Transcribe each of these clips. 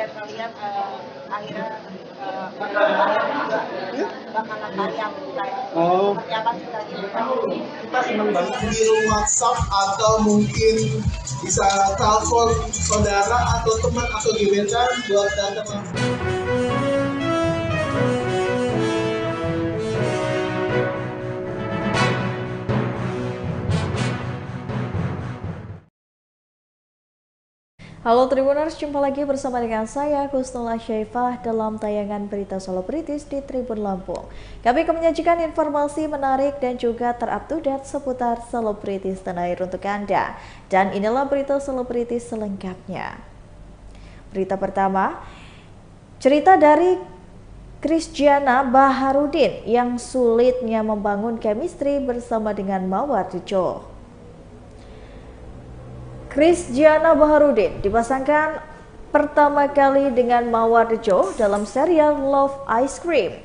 biar kalian akhirnya bakalan tayang kayak seperti apa ceritanya. Kita senang banget di WhatsApp atau mungkin bisa telepon saudara atau teman atau gebetan buat datang. Halo Tribuners, jumpa lagi bersama dengan saya Kusnula Syaifah dalam tayangan berita selebritis di Tribun Lampung. Kami akan menyajikan informasi menarik dan juga terupdate seputar selebritis tanah air untuk Anda. Dan inilah berita selebritis selengkapnya. Berita pertama, cerita dari Christiana Baharudin yang sulitnya membangun chemistry bersama dengan Mawar Tejo. Christiana Baharudin dipasangkan pertama kali dengan Mawar Tejo dalam serial Love Ice Cream.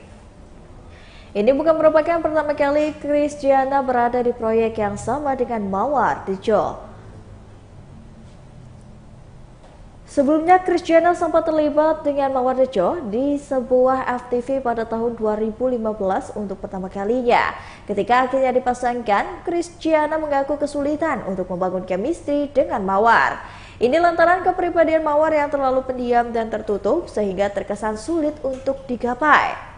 Ini bukan merupakan pertama kali Christiana berada di proyek yang sama dengan Mawar Tejo. Sebelumnya, Christiana sempat terlibat dengan Mawar Tejo di sebuah FTV pada tahun 2015 untuk pertama kalinya. Ketika akhirnya dipasangkan, Christiana mengaku kesulitan untuk membangun chemistry dengan Mawar. Ini lantaran kepribadian Mawar yang terlalu pendiam dan tertutup sehingga terkesan sulit untuk digapai.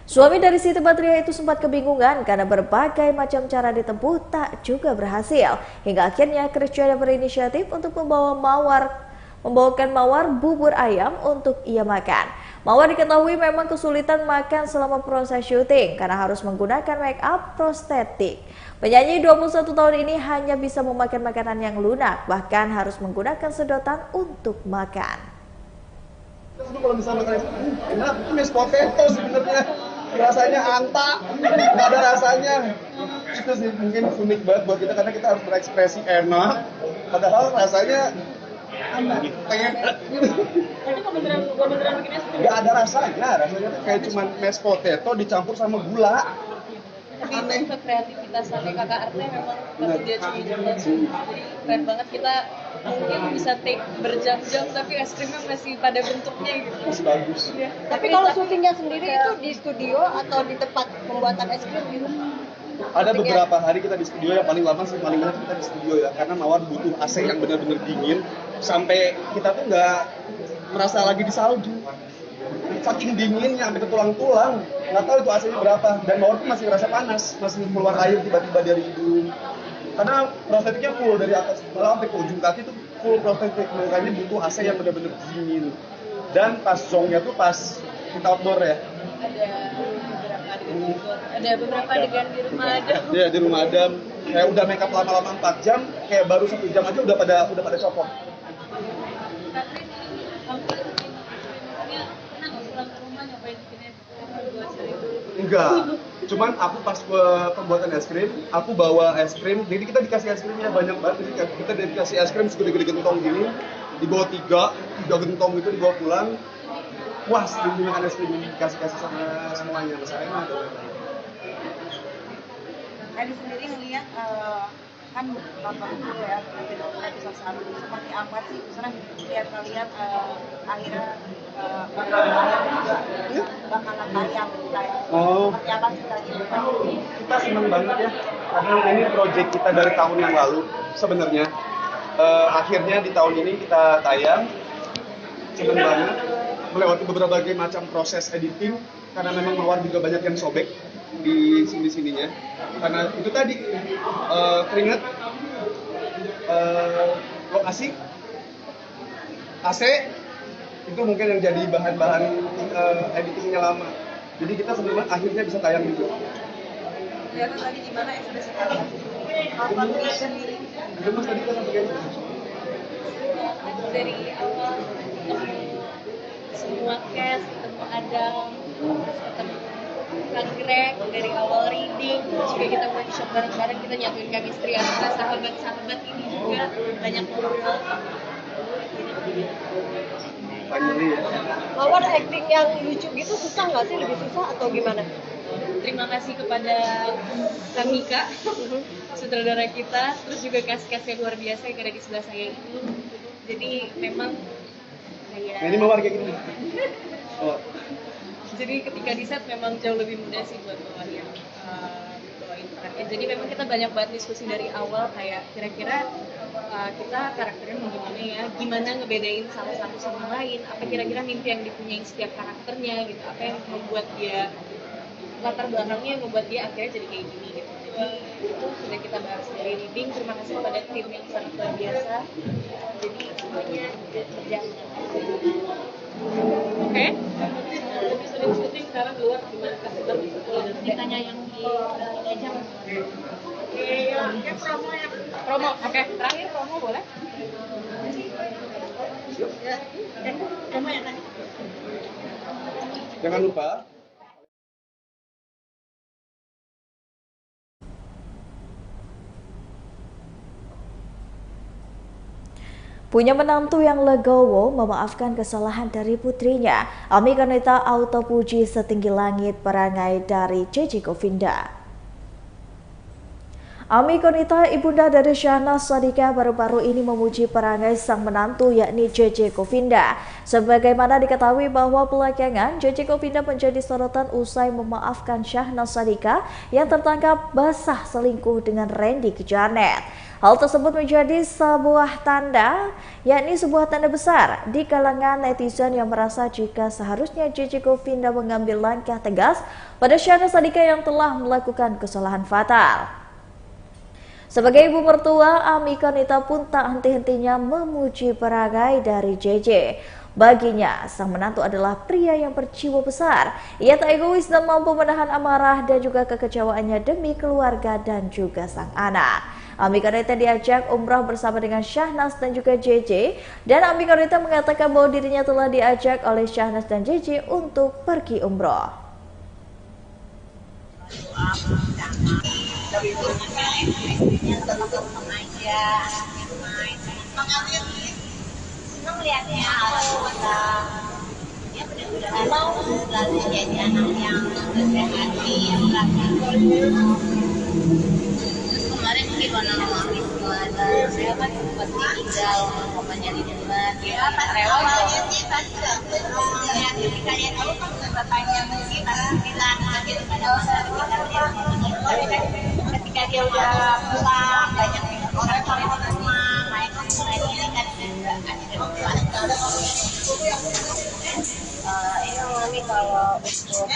Suami dari Siti Badriah itu sempat kebingungan karena berbagai macam cara ditempuh tak juga berhasil. Hingga akhirnya Christiana berinisiatif untuk membawakan Mawar bubur ayam untuk ia makan. Mawar diketahui memang kesulitan makan selama proses syuting karena harus menggunakan make up prostetik. Penyanyi 21 tahun ini hanya bisa memakan makanan yang lunak, bahkan harus menggunakan sedotan untuk makan. Itu kalau misalnya makan enak, itu mashed potato sebenarnya. Rasanya anta, nggak ada rasanya. Itu sih mungkin unik banget buat kita karena kita harus berekspresi enak, padahal rasanya pengen nggak ada rasanya tuh kayak cuman mashed potato dicampur sama gula. Tapi itu kekreativitasannya kakak Arte memang patut diacungi jempol sih. Jadi keren banget, kita mungkin bisa take berjam-jam tapi es krimnya masih pada bentuknya gitu. Masih bagus. Ya. Tapi kalau syutingnya sendiri itu di studio atau di tempat pembuatan es krim gitu? Ada beberapa hari kita di studio, yang paling lama sih paling banyak kita di studio ya, karena Mawar butuh AC yang benar-benar dingin sampai kita tuh nggak merasa lagi di salju. Saking dinginnya sampai ke tulang-tulang, nggak tahu itu AC-nya berapa, dan Mawar tuh masih ngerasa panas, masih keluar air tiba-tiba dari hidung. Karena prostetiknya full dari atas malah sampai ke ujung kaki tuh full prostetik, makanya butuh AC yang benar-benar dingin. Dan pas zongnya tuh pas kita outdoor ya. Ada beberapa adegan di rumah Adam. Iya, di rumah Adam. Kayak udah make up lama-lama 4 jam, kayak baru 1 jam aja udah pada copot. Enggak, cuman aku pas pembuatan es krim, aku bawa es krim, jadi kita dikasih es krimnya banyak banget, jadi kita dikasih es krim segede-gede gentong gini, dibawa 3 gentong gitu dibawa pulang, puas makan es krim ini dikasih sama semuanya, masalahnya ada. Adi sendiri ngeliat kan nonton dulu ya episode 1, seperti apa sih misalnya biar kalian akhirnya bakalan tayang kayak seperti apa ceritanya. Kita senang banget ya, karena ini project kita dari tahun yang lalu sebenarnya. Akhirnya di tahun ini kita tayang, senang banget, melewati berbagai macam proses editing, karena memang Mawar juga banyak yang sobek di sini-sininya, karena itu tadi keringat, lokasi, AC itu mungkin yang jadi bahan-bahan editingnya lama. Jadi kita sebenarnya akhirnya bisa tayang juga. Kelihatan tadi gimana ekspresi kalian nonton di sendiri Gemes tadi kita sampai kayak gitu. dari awal ketemu semua cast, ketemu Adam, ketemu Kang Greg, dari awal reading, terus juga kita workshop bareng-bareng, kita nyatuin chemistry antara sahabat-sahabat ini juga banyak ngobrol. Mawar acting yang lucu gitu susah nggak sih? Lebih susah atau gimana? Terima kasih kepada Kang Mika, sutradara kita, terus juga cast-cast yang luar biasa yang ada di sebelah saya itu. Jadi memang kayak Nah, ini mawar kayak gini. Oh, jadi ketika di set memang jauh lebih mudah sih buat bawain perannya. Jadi memang kita banyak banget diskusi dari awal kayak kira-kira kita karakternya mau gimana ya, gimana ngebedain salah satu sama lain, apa kira-kira mimpi yang dipunyai setiap karakternya gitu, apa yang membuat dia latar belakangnya yang membuat dia akhirnya jadi kayak gini gitu. Jadi itu sudah kita bahas dari reading. Terima kasih kepada tim yang sangat luar biasa. Jadi semuanya berjalan. Oke. Jadi sering syuting sekarang keluar gimana kasih tahu ditanya yang di aja. Oke, ya promo ya. Promo. Oke, terakhir promo boleh? Ya. Promo ya tadi. jangan lupa Punya menantu yang legowo memaafkan kesalahan dari putrinya. Ami Kanita auto puji setinggi langit perangai dari JJ Govinda. Ami Konita, ibunda dari Syahnaz Sadiqah, baru-baru ini memuji perangai sang menantu yakni JJ Govinda. Sebagaimana diketahui bahwa belakangan JJ Govinda menjadi sorotan usai memaafkan Syahnaz Sadiqah yang tertangkap basah selingkuh dengan Randy Kejarnet. Hal tersebut menjadi sebuah tanda, yakni sebuah tanda besar di kalangan netizen yang merasa jika seharusnya JJ Govinda mengambil langkah tegas pada Syahnaz Sadiqah yang telah melakukan kesalahan fatal. Sebagai ibu mertua, Ami Konita pun tak henti-hentinya memuji perangai dari JJ. Baginya, sang menantu adalah pria yang berjiwa besar. Ia tak egois dan mampu menahan amarah dan juga kekecewaannya demi keluarga dan juga sang anak. Ami Konita diajak umrah bersama dengan Syahnaz dan juga JJ. Dan Ami Konita mengatakan bahwa dirinya telah diajak oleh Syahnaz dan JJ untuk pergi umroh. Yang teman-teman aja yang main mengalir senang lihatnya alhamdulillah dia benar-benar mau selalu jadi anak yang berhati yang terus kemarin gimana mami saya kan sempat tinggal mamanya di depan ya rewel sih tadi yang kalian tahu kan bapaknya mungkin karena bilang gitu pada masa kita ketika dia udah pulang banyak orang orang di rumah main ini kan ini mami kalau untuk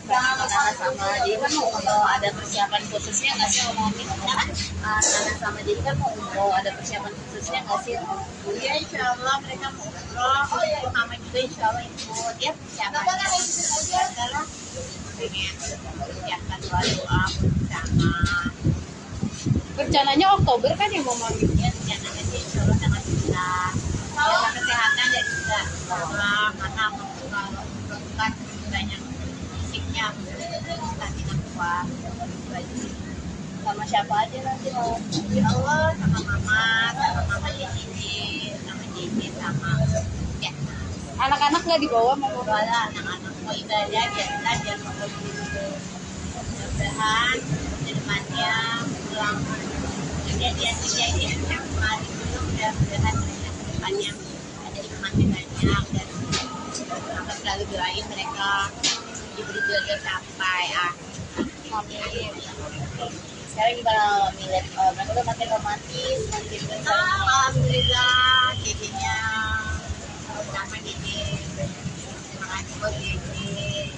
Nana sama jadi kan mau kalau ada persiapan khususnya nggak sih mami Nana sama jadi kan mau ada persiapan khususnya nggak sih? Iya insya Allah mereka mau umroh mama juga insya Allah ikut ya persiapannya adalah pengen persiapkan doa sama Rencananya Oktober kan ya mau mami? ya rencananya sih insya Allah sangat bisa jaga kesehatan dan juga karena kalau kan banyak fisiknya nanti kuat sama siapa aja nanti mau ya Allah sama mama Cici sama ya Anak-anak nggak dibawa mau ada anak-anak mau ibadah belajar mau mudah-mudahan ke depannya pulang kejadian yang kemarin itu mudah-mudahan mereka ke depannya ada hikmahnya banyak dan akan selalu doain mereka diberi jodoh sampai akhir. Sekarang gimana melihat mereka udah makin romantis, makin alhamdulillah jadinya sama Dede. Terima kasih buat Dede,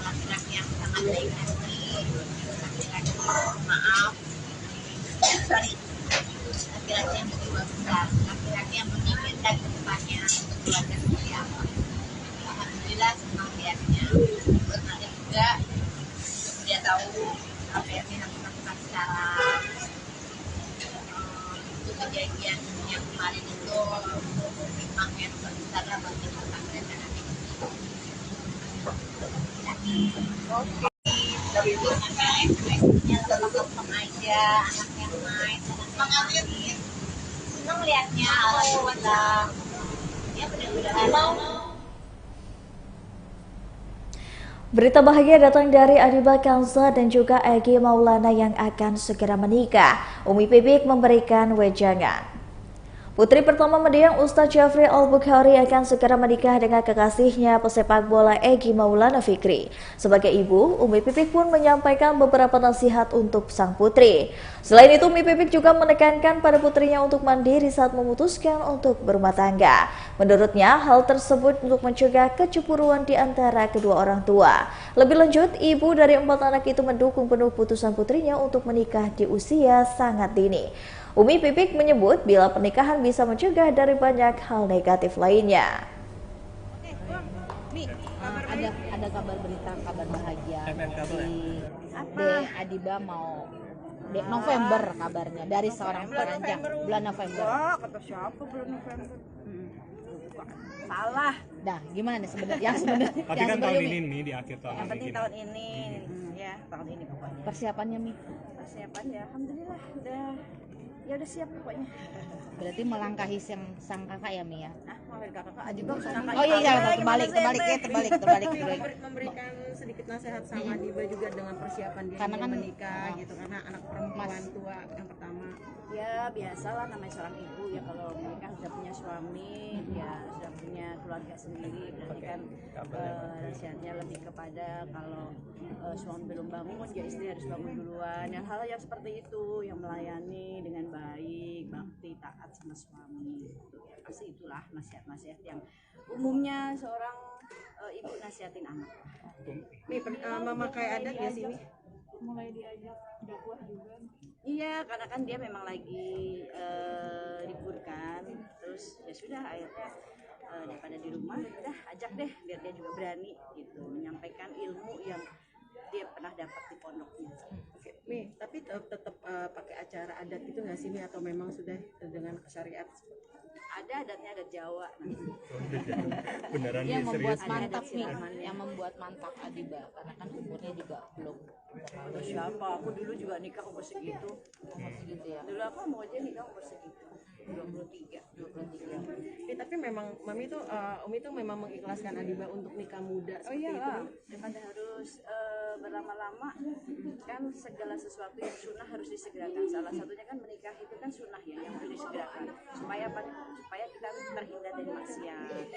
laki-laki yang sangat baik hati, laki-laki maaf, sorry, laki-laki yang berjiwa besar, laki-laki yang memikirkan ke depannya untuk keluarga seperti apa. Alhamdulillah senang lihatnya, buat nanti juga dia tahu apa yang dia lakukan sekarang. Itu kejadian yang kemarin itu memang yang besar bagi tentang mereka nanti. Tapi itu yang teman-teman aja, anak yang main, mengalir senang lihatnya alhamdulillah dia benar-benar mau. Berita bahagia datang dari Adiba Kansa dan juga Egy Maulana yang akan segera menikah. Umi Pipik memberikan wejangan. Putri pertama mendiang Ustadz Jafri Al-Bukhari akan segera menikah dengan kekasihnya pesepak bola Egy Maulana Fikri. Sebagai ibu, Umi Pipik pun menyampaikan beberapa nasihat untuk sang putri. Selain itu, Umi Pipik juga menekankan pada putrinya untuk mandiri saat memutuskan untuk berumah tangga. Menurutnya, hal tersebut untuk mencegah kecemburuan di antara kedua orang tua. Lebih lanjut, ibu dari 4 anak itu mendukung penuh putusan putrinya untuk menikah di usia sangat dini. Umi Pipik menyebut bila pernikahan bisa mencegah dari banyak hal negatif lainnya. Ada kabar berita, kabar bahagia. Adiba mau November kabarnya dari seorang peranjang bulan November. Wah, kata siapa bulan November? Salah. Dah, gimana nih sebenarnya? Yang sebenarnya. Tapi kan tahun ini nih di akhir tahun. Yang penting tahun ini, ya tahun ini pokoknya. Persiapannya Mi? Persiapan ya, alhamdulillah udah siap pokoknya. Berarti melangkahi sang kakak ya Mi ya? Maafin kakak Adiba. Oh iya, terbalik. Memberikan sedikit nasihat sama Adiba juga dengan persiapan dia Karena kan menikah gitu, karena anak perempuan tua yang pertama. Ya biasalah namanya seorang ibu ya, kalau menikah sudah punya suami ya sudah punya keluarga sendiri, berarti kan nasihatnya lebih kepada kalau suami belum bangun ya istri harus bangun duluan, yang hal yang seperti itu, yang melayani dengan baik, bakti, taat sama suami gitu. Ya, pasti itulah nasihat-nasihat yang umumnya seorang ibu nasihatin anak. Nih memakai adat ya sini. Mulai diajak dakwah juga. Iya, karena kan dia memang lagi libur kan, terus ya sudah akhirnya daripada di rumah, udah ajak deh biar dia juga berani gitu menyampaikan ilmu yang dia pernah dapat di pondoknya. Oke, nih tapi tetap pakai acara adat itu nggak sini atau memang sudah dengan syariat? Ada adatnya, adat Jawa. Beneran yang nih, membuat serius. mantap nih, yang membuat mantap Adiba karena kan umurnya juga belum Atau siapa? Aku dulu juga nikah umur segitu. segitu ya. Dulu aku mau aja nikah umur segitu. 23. Tapi memang Mami tuh Umi tuh memang mengikhlaskan Adiba untuk nikah muda seperti itu. Daripada harus berlama-lama, kan segala sesuatu yang sunnah harus disegerakan. Salah satunya kan menikah itu kan sunnah ya, yang harus disegerakan supaya kita terhindar dari maksiat.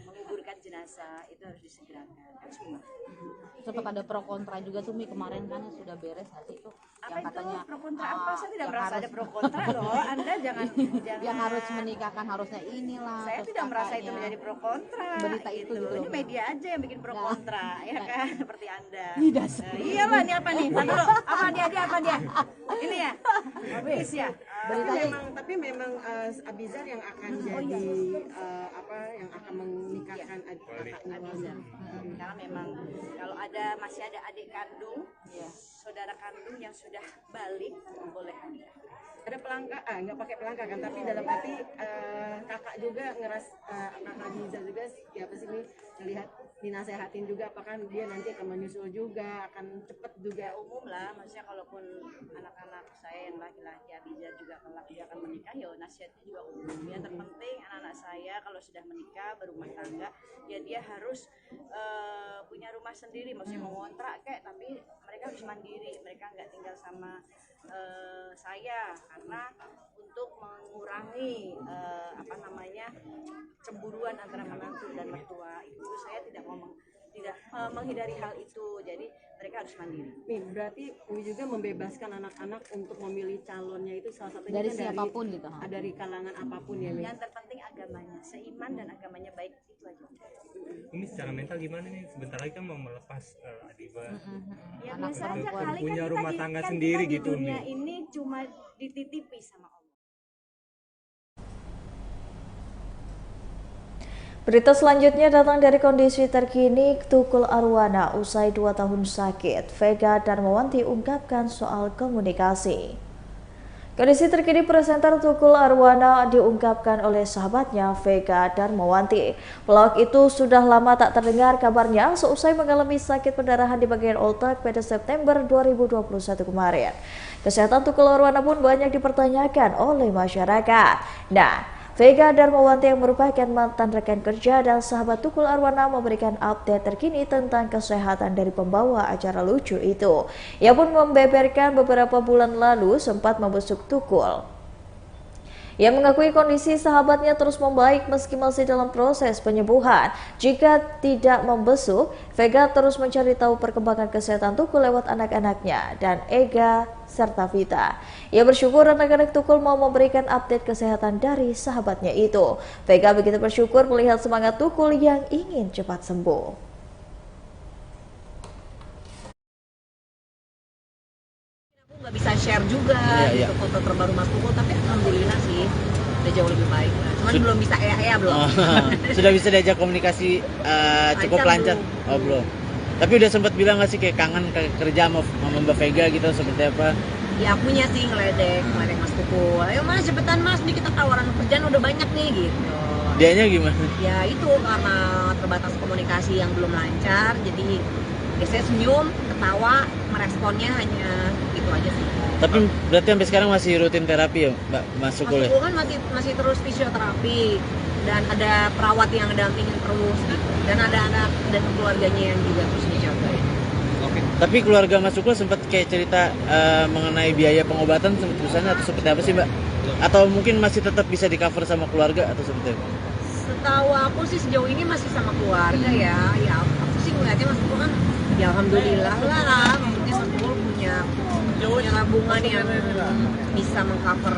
Menguburkan jenazah itu harus disegerakan, kan sunnah. Sempat ada pro kontra juga tuh Mi kemarin kan sudah beres nanti tuh Apa yang itu katanya pro kontra apa? Saya tidak yang merasa harus- ada pro kontra loh. Anda jangan yang harus menikahkan harusnya inilah. Saya terus tidak merasa itu kakaknya. menjadi pro kontra. Berita itu gitu Ini loh. media aja yang bikin pro kontra, ya kan? Seperti Anda. dasar. Iyalah, ini apa nih? Tadi dulu. Apa dia? Ini ya? Habis ya? Tapi memang Abizar yang akan jadi yang akan menikahkan kakaknya. Abizar. Karena memang kalau masih ada adik kandung, saudara kandung yang sudah balik, boleh menikah. Ada pelangka, nggak pakai pelangka kan, tapi dalam arti kakak juga kakak Abizar juga siapa sih nih melihat dinasehatin juga, apakah dia nanti akan menyusul juga, akan cepet juga. Umum lah, maksudnya kalaupun anak-anak saya yang laki-laki Abizar juga kelak dia akan menikah, ya nasihatnya juga umum. Yang terpenting anak-anak saya kalau sudah menikah berumah tangga, ya dia harus punya rumah sendiri, maksudnya mau ngontrak kayak, tapi mereka harus mandiri, mereka nggak tinggal sama saya, karena untuk mengurangi cemburuan antara menantu dan mertua itu saya tidak menghindari hal itu, jadi mereka harus mandiri. Nih berarti Umi juga membebaskan anak-anak untuk memilih calonnya itu salah satunya Dari kan siapapun gitu. dari kalangan apapun ya Mi. Yang terpenting agamanya, seiman dan agamanya baik, itu aja. Ini secara mental gimana nih? Sebentar lagi kan mau melepas Adiba. Ya Anak biasa aja perempuan. kali Punya kan kita rumah tangga kan sendiri kita di gitu, dunia Mi. ini cuma dititipi sama Allah. Berita selanjutnya datang dari kondisi terkini Tukul Arwana usai 2 tahun sakit. Vega Darmawanti ungkapkan soal komunikasi. Kondisi terkini presenter Tukul Arwana diungkapkan oleh sahabatnya Vega Darmawanti. Pelawak itu sudah lama tak terdengar kabarnya seusai mengalami sakit pendarahan di bagian otak pada September 2021 kemarin. Kesehatan Tukul Arwana pun banyak dipertanyakan oleh masyarakat. Nah, Vega Darmawanti yang merupakan mantan rekan kerja dan sahabat Tukul Arwana memberikan update terkini tentang kesehatan dari pembawa acara lucu itu. Ia pun membeberkan beberapa bulan lalu sempat membesuk Tukul. Ia mengakui kondisi sahabatnya terus membaik meski masih dalam proses penyembuhan. Jika tidak membesuk, Vega terus mencari tahu perkembangan kesehatan Tukul lewat anak-anaknya dan Ega serta Vita. Ia bersyukur anak-anak Tukul mau memberikan update kesehatan dari sahabatnya itu. Vega begitu bersyukur melihat semangat Tukul yang ingin cepat sembuh. Nggak bisa share juga gitu foto terbaru Mas Tukul, tapi alhamdulillah sih udah jauh lebih baik lah. Cuman belum bisa belum. Sudah bisa diajak komunikasi cukup lancar. Oh belum. Tapi udah sempat bilang nggak sih kayak kangen kerja sama Mbak Vega gitu seperti apa? Ya akunya sih ngeledek Mas Tukul. Ayo Mas cepetan Mas, nih kita tawaran kerjaan udah banyak nih gitu. Dianya gimana? Ya itu karena terbatas komunikasi yang belum lancar, jadi biasanya senyum, ketawa, meresponnya hanya gitu aja sih. Tapi berarti sampai sekarang masih rutin terapi ya, Mbak? Mas Tukul kan masih terus fisioterapi dan ada perawat yang dampingin terus gitu. Dan ada anak dan keluarganya yang juga terus dijagain. Oke. Tapi keluarga Mas Tukul sempat kayak cerita mengenai biaya pengobatan misalnya atau seperti apa sih, Mbak? Atau mungkin masih tetap bisa di cover sama keluarga atau seperti apa? Setahu aku sih sejauh ini masih sama keluarga ya. Ya aku sih ngeliatnya Mas Tukul kan ya alhamdulillah lah, maksudnya Mas Tukul punya tabungan yang bisa mengcover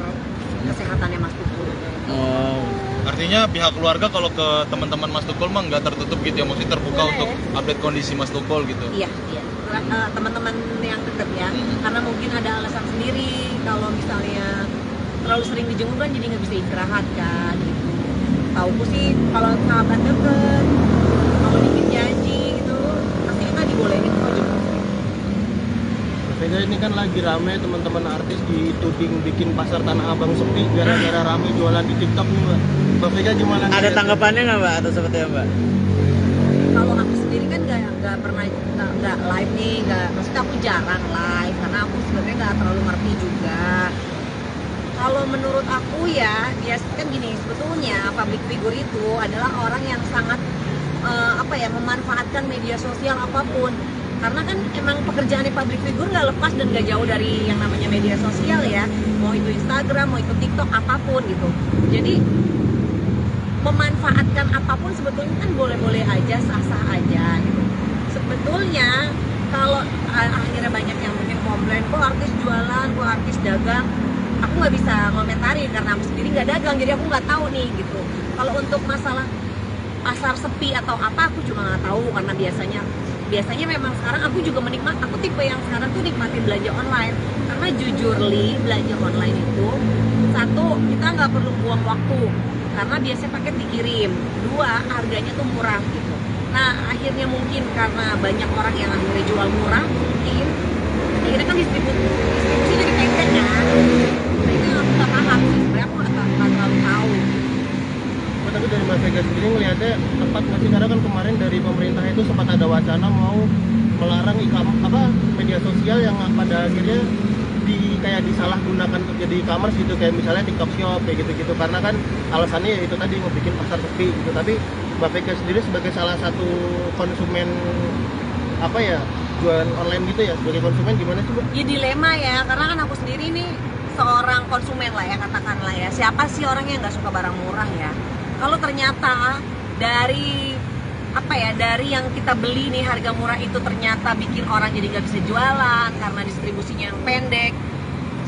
kesehatannya Mas Tukul. Artinya pihak keluarga kalau ke teman-teman Mas Tukul mah nggak tertutup gitu ya, maksudnya terbuka untuk update kondisi Mas Tukul gitu. Iya. Teman-teman yang dekat ya, karena mungkin ada alasan sendiri kalau misalnya terlalu sering dijenguk kan jadi nggak bisa istirahat kan gitu. Tauku sih kalau sahabat deket, kalau bikin janji gitu, pasti kita dibolehin kok jenguk. Vega ini kan lagi rame teman-teman artis dituding bikin pasar Tanah Abang sepi gara-gara rame jualan di TikTok nih Mbak. Mbak Vega gimana? Ada tanggapannya nggak Mbak atau seperti apa Mbak? Kalau aku sendiri kan nggak pernah nggak live nih, maksudnya aku jarang live karena aku sebenarnya nggak terlalu ngerti juga. Kalau menurut aku ya, kan gini, sebetulnya public figure itu adalah orang yang sangat memanfaatkan media sosial apapun. Karena kan emang pekerjaannya public figure nggak lepas dan nggak jauh dari yang namanya media sosial ya. Mau itu Instagram, mau itu TikTok, apapun gitu. Jadi memanfaatkan apapun sebetulnya kan boleh-boleh aja, sah-sah aja gitu. Sebetulnya kalau akhirnya banyak yang mungkin komplain, kok artis jualan, kok artis dagang, aku nggak bisa komentari karena aku sendiri nggak dagang, jadi aku nggak tahu nih gitu. Kalau untuk masalah pasar sepi atau apa, aku cuma nggak tahu karena biasanya memang sekarang aku juga aku tipe yang sekarang tuh nikmati belanja online karena jujur belanja online itu satu, kita nggak perlu buang waktu karena biasanya paket dikirim, dua, harganya tuh murah gitu. Nah akhirnya mungkin karena banyak orang yang akhirnya jual murah mungkin akhirnya kan distribusi jadi pendek kan. Nah itu yang aku nggak paham sih, sebenarnya aku nggak terlalu tahu. Tapi dari Mbak Vega sendiri ngelihatnya tepat nggak sih, karena kan kemarin dari pemerintah itu sempat ada wacana mau melarang media sosial yang pada akhirnya kayak disalahgunakan untuk jadi e-commerce gitu, kayak misalnya TikTok Shop kayak gitu-gitu, karena kan alasannya ya itu tadi mau bikin pasar sepi gitu. Tapi Mbak Vega sendiri sebagai salah satu konsumen jualan online gitu ya, sebagai konsumen gimana sih Mbak? Ya dilema ya, karena kan aku sendiri nih seorang konsumen lah ya, katakanlah ya, siapa sih orang yang nggak suka barang murah ya. Kalau ternyata dari yang kita beli nih harga murah itu ternyata bikin orang jadi nggak bisa jualan karena distribusinya yang pendek,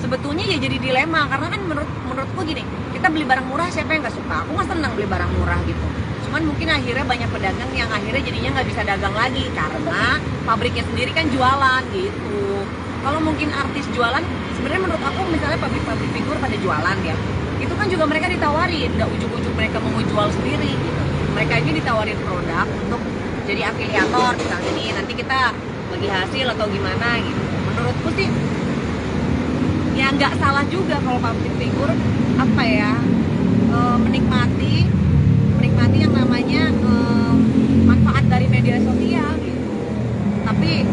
sebetulnya ya jadi dilema. Karena kan menurutku gini, kita beli barang murah siapa yang nggak suka? Aku nggak senang beli barang murah gitu. Cuman mungkin akhirnya banyak pedagang yang akhirnya jadinya nggak bisa dagang lagi karena pabriknya sendiri kan jualan gitu. Kalau mungkin artis jualan, sebenarnya menurut aku misalnya pabrik figur pada jualan ya, itu kan juga mereka ditawarin, nggak ujuk-ujuk mereka mau jual sendiri gitu. Mereka ini ditawarin produk untuk jadi afiliator misalnya nih, nanti kita bagi hasil atau gimana gitu. Menurutku sih ya nggak salah juga kalau public figure menikmati yang namanya manfaat dari media sosial gitu. Tapi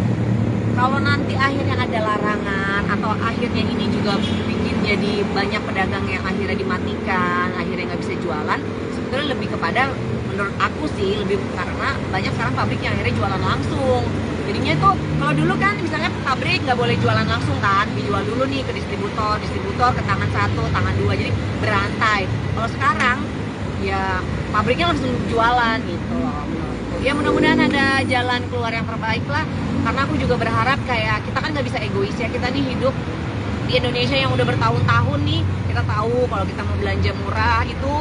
kalau nanti akhirnya ada larangan atau akhirnya ini juga bikin jadi banyak pedagang yang akhirnya dimatikan, akhirnya nggak bisa jualan, sebetulnya lebih kepada menurut aku sih lebih karena banyak sekarang pabrik yang akhirnya jualan langsung Jadinya tuh kalau dulu kan misalnya pabrik nggak boleh jualan langsung kan, dijual dulu nih ke distributor ke tangan 1, tangan 2, jadi berantai. Kalau sekarang ya pabriknya langsung jualan gitu loh. Ya mudah-mudahan ada jalan keluar yang terbaik lah, karena aku juga berharap kayak kita kan nggak bisa egois ya, kita nih hidup di Indonesia yang udah bertahun-tahun nih, kita tahu kalau kita mau belanja murah itu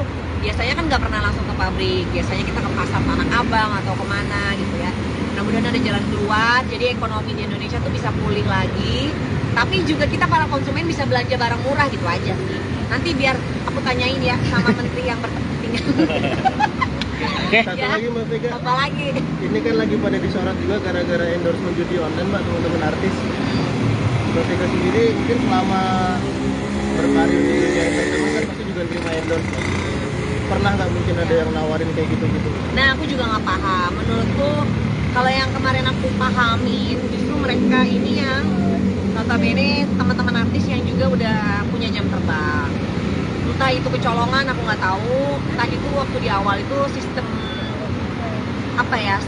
biasanya kan nggak pernah langsung ke pabrik, biasanya kita ke pasar Tanah Abang atau kemana gitu ya. Mudah-mudahan ada jalan keluar, jadi ekonomi di Indonesia tuh bisa pulih lagi, tapi juga kita para konsumen bisa belanja barang murah gitu aja sih. Nanti biar aku tanyain ya sama menteri yang berkepentingan. Satu lagi Mbak Vega, apa lagi? ini kan lagi pada disorot juga gara-gara endorsement judi online Mbak, teman-teman artis. Mbak Vega sendiri mungkin selama berkarir di dunia entertainment kan pasti juga terima endorse. Pernah nggak mungkin ada yang nawarin kayak gitu-gitu? Nah aku juga nggak paham, menurutku kalau yang kemarin aku pahamin justru mereka ini yang notabene teman-teman artis yang juga udah punya jam terbang. Entah itu kecolongan aku nggak tahu, entah itu waktu di awal itu sistem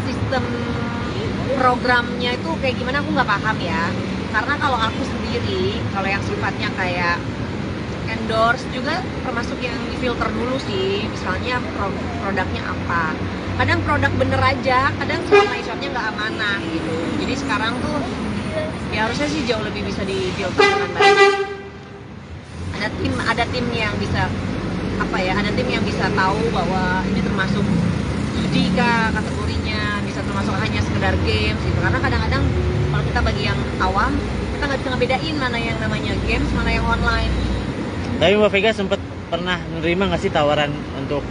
sistem programnya itu kayak gimana aku nggak paham ya. Karena kalau aku sendiri, kalau yang sifatnya kayak endorse juga termasuk yang difilter dulu sih, misalnya produknya apa. Kadang produk bener aja, kadang selama shotnya nggak amanah gitu. Jadi sekarang tuh ya harusnya sih jauh lebih bisa difilter dengan baik. Ada tim yang bisa ada tim yang bisa tahu bahwa ini termasuk judi kah kategorinya, bisa termasuk hanya sekedar games gitu. Karena kadang-kadang kalau kita bagi yang awam, kita nggak bisa ngebedain mana yang namanya games, mana yang online. Tapi Mbak Vega sempat pernah menerima nggak sih tawaran untuk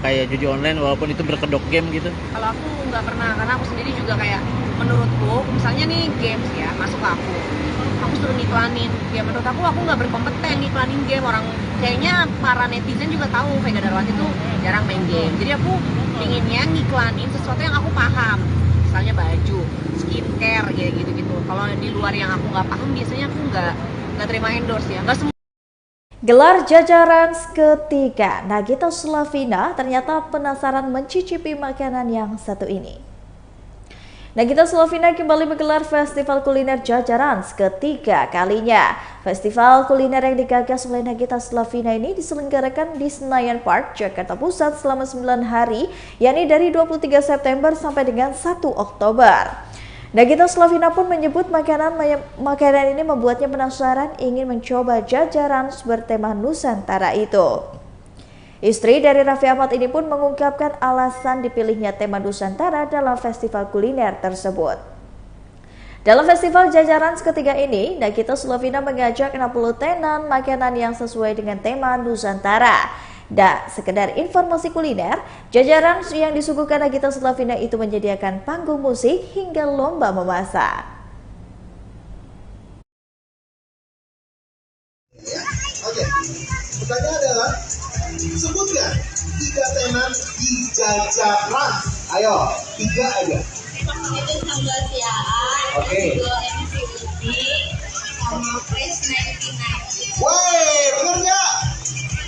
kayak judi online walaupun itu berkedok game gitu? Kalau aku nggak pernah, karena aku sendiri juga kayak menurutku misalnya nih games ya masuk ke aku suruh ngiklanin, ya menurut aku nggak berkompeten ngiklanin game. Orang kayaknya para netizen juga tahu Vega Darwanti tuh jarang main game, jadi aku pinginnya ngiklanin sesuatu yang aku paham, misalnya baju, skincare kayak gitu-gitu. Kalau di luar yang aku nggak paham biasanya aku nggak terima endorse ya, nggak semua. Gelar jajaran ketiga, Nagita Slavina ternyata penasaran mencicipi makanan yang satu ini. Nagita Slavina kembali menggelar festival kuliner jajaran ketiga kalinya. Festival kuliner yang digagas oleh Nagita Slavina ini diselenggarakan di Senayan Park, Jakarta Pusat selama 9 hari, yakni dari 23 September sampai dengan 1 Oktober. Nagita Slavina pun menyebut makanan ini membuatnya penasaran ingin mencoba jajaran bertema Nusantara itu. Istri dari Raffi Ahmad ini pun mengungkapkan alasan dipilihnya tema Nusantara dalam festival kuliner tersebut. Dalam festival jajaran ketiga ini, Nagita Slavina mengajak 60 tenan makanan yang sesuai dengan tema Nusantara. Dan sekedar informasi kuliner, jajaran yang disuguhkan Nagita Slavina itu menyediakan panggung musik hingga lomba memasak. Oke, pertanyaan adalah sebutkan 3 tenan di jajaran. Ayo, 3 aja. Itu sambal siaan, itu MC Uti, sama Fresh 99. Woi, bener nggak?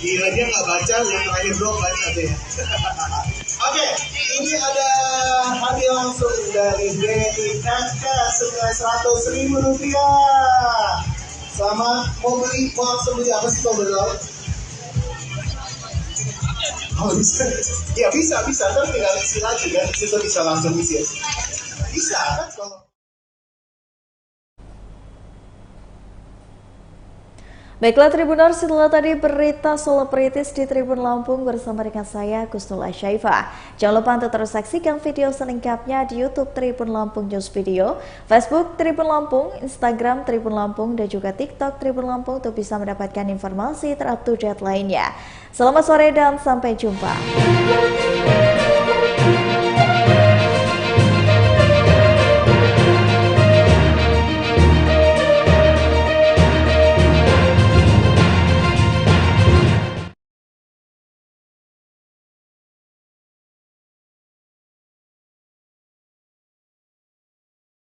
Gila, dia nggak baca, yang terakhir dong baca deh. Oke, ini ada hadiah langsung dari BNI Kakak senilai Rp100.000. Sama mau langsung beli apa sih kalau beli laut? Oh bisa, ya bisa, kan tinggal isi lagi kan, kita bisa langsung isi. Bisa kan kalau. Baiklah Tribuners, setelah tadi berita selebritis di Tribun Lampung bersama dengan saya Kusnul Asyaifah. Jangan lupa untuk terus saksikan video selengkapnya di YouTube Tribun Lampung News Video, Facebook Tribun Lampung, Instagram Tribun Lampung, dan juga TikTok Tribun Lampung untuk bisa mendapatkan informasi terupdate lainnya. Selamat sore dan sampai jumpa.